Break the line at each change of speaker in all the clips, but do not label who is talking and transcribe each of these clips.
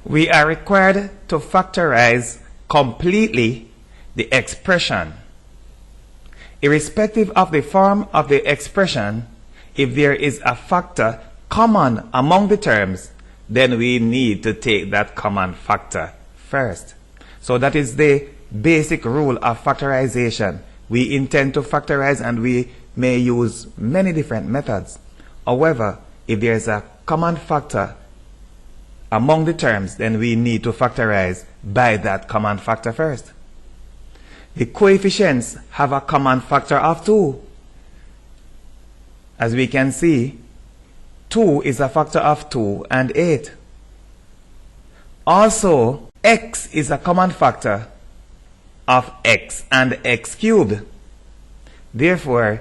We are required to factorize completely the expression. Irrespective of the form of the expression, if there is a factor common among the terms, then we need to take that common factor first. So that is the basic rule of factorization. We intend to factorize and we may use many different methods. However, if there is a common factor among the terms, then we need to factorize by that common factor first. The coefficients have a common factor of 2. As we can see, 2 is a factor of 2 and 8. Also, x is a common factor of x and x cubed. Therefore,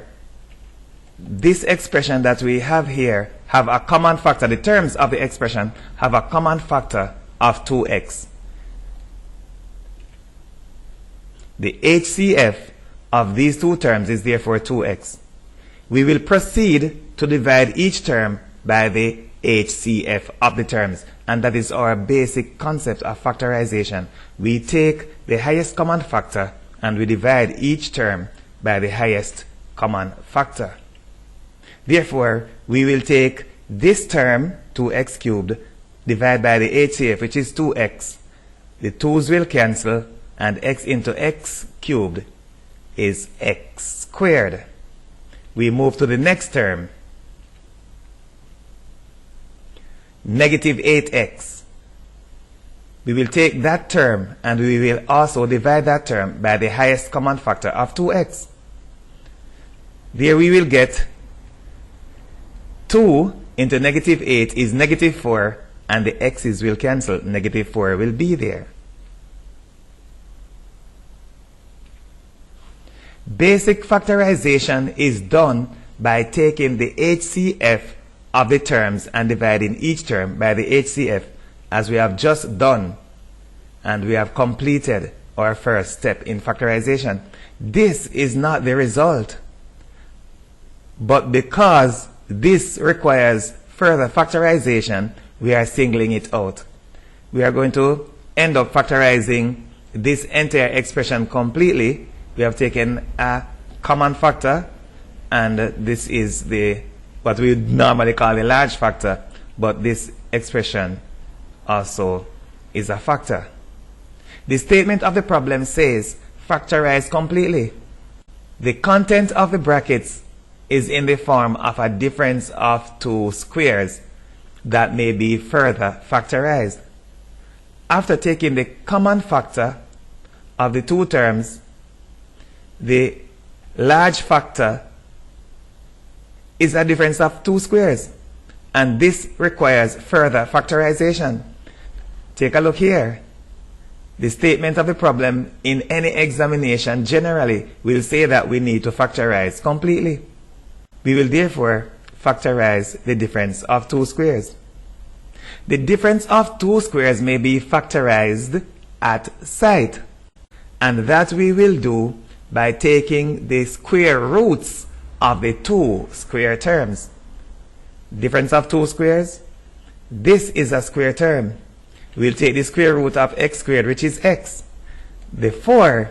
this expression that we have here have a common factor. The terms of the expression have a common factor of 2x. The HCF of these two terms is therefore 2x. We will proceed to divide each term by the HCF of the terms, and that is our basic concept of factorization. We take the highest common factor and we divide each term by the highest common factor. Therefore, we will take this term, 2x cubed, divide by the HCF, which is 2x. The 2's will cancel, and x into x cubed is x squared. We move to the next term, negative 8x. We will take that term and we will also divide that term by the highest common factor of 2x. There we will get 2 into negative 8 is negative 4, and the x's will cancel. Negative 4 will be there. Basic factorization is done by taking the HCF of the terms and dividing each term by the HCF, as we have just done, and we have completed our first step in factorization. This is not the result, but because this requires further factorization, we are singling it out. We are going to end up factorizing this entire expression completely. We have taken a common factor, and this is what we would normally call a large factor, but this expression also is a factor. The statement of the problem says factorize completely. The content of the brackets is in the form of a difference of 2 squares that may be further factorized. After taking the common factor of the two terms, the large factor is a difference of 2 squares, and this requires further factorization. Take a look here. The statement of the problem in any examination generally will say that we need to factorize completely. We will therefore factorize the difference of 2 squares. The difference of 2 squares may be factorized at sight, and that we will do by taking the square roots of the 2 square terms. Difference of 2 squares, this is a square term. We'll take the square root of x squared, which is x. The 4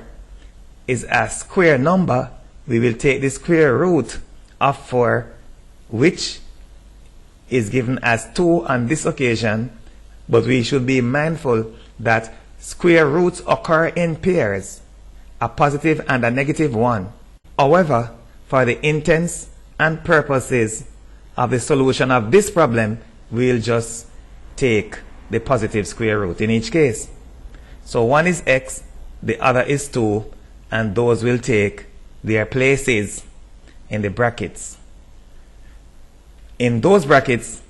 is a square number. We will take the square root of 4, which is given as 2 on this occasion, but we should be mindful that square roots occur in pairs, a positive and a negative one. However, for the intents and purposes of the solution of this problem, we'll just take the positive square root in each case. So one is x, the other is 2, and those will take their places in the brackets. In those brackets,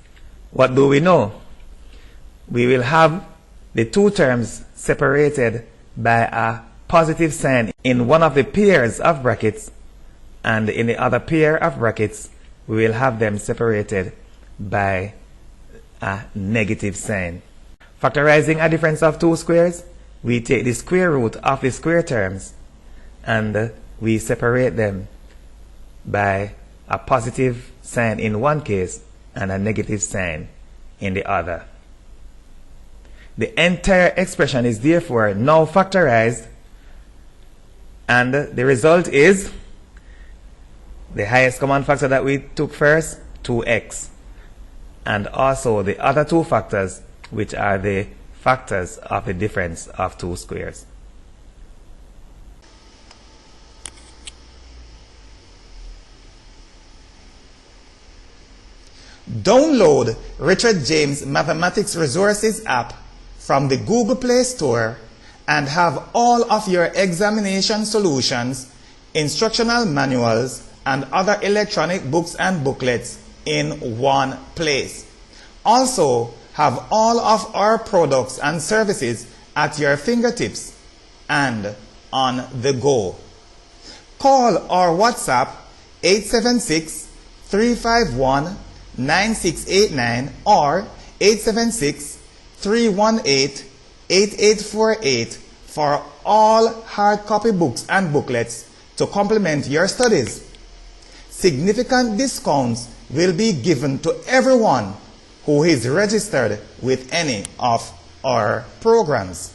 what do we know? We will have the two terms separated by a positive sign in one of the pairs of brackets, and in the other pair of brackets we will have them separated by a negative sign. Factorizing a difference of 2 squares, we take the square root of the square terms and we separate them by a positive sign in one case and a negative sign in the other. The entire expression is therefore now factorized, and the result is the highest common factor that we took first, 2x, and also the other two factors, which are the factors of the difference of two squares. Download Richard James Mathematics Resources app from the Google Play Store and have all of your examination solutions, instructional manuals, and other electronic books and booklets in one place. Also, have all of our products and services at your fingertips and on the go. Call or WhatsApp 876-351-9689 or 876-318-8848 for all hard copy books and booklets to complement your studies. Significant discounts will be given to everyone who is registered with any of our programs.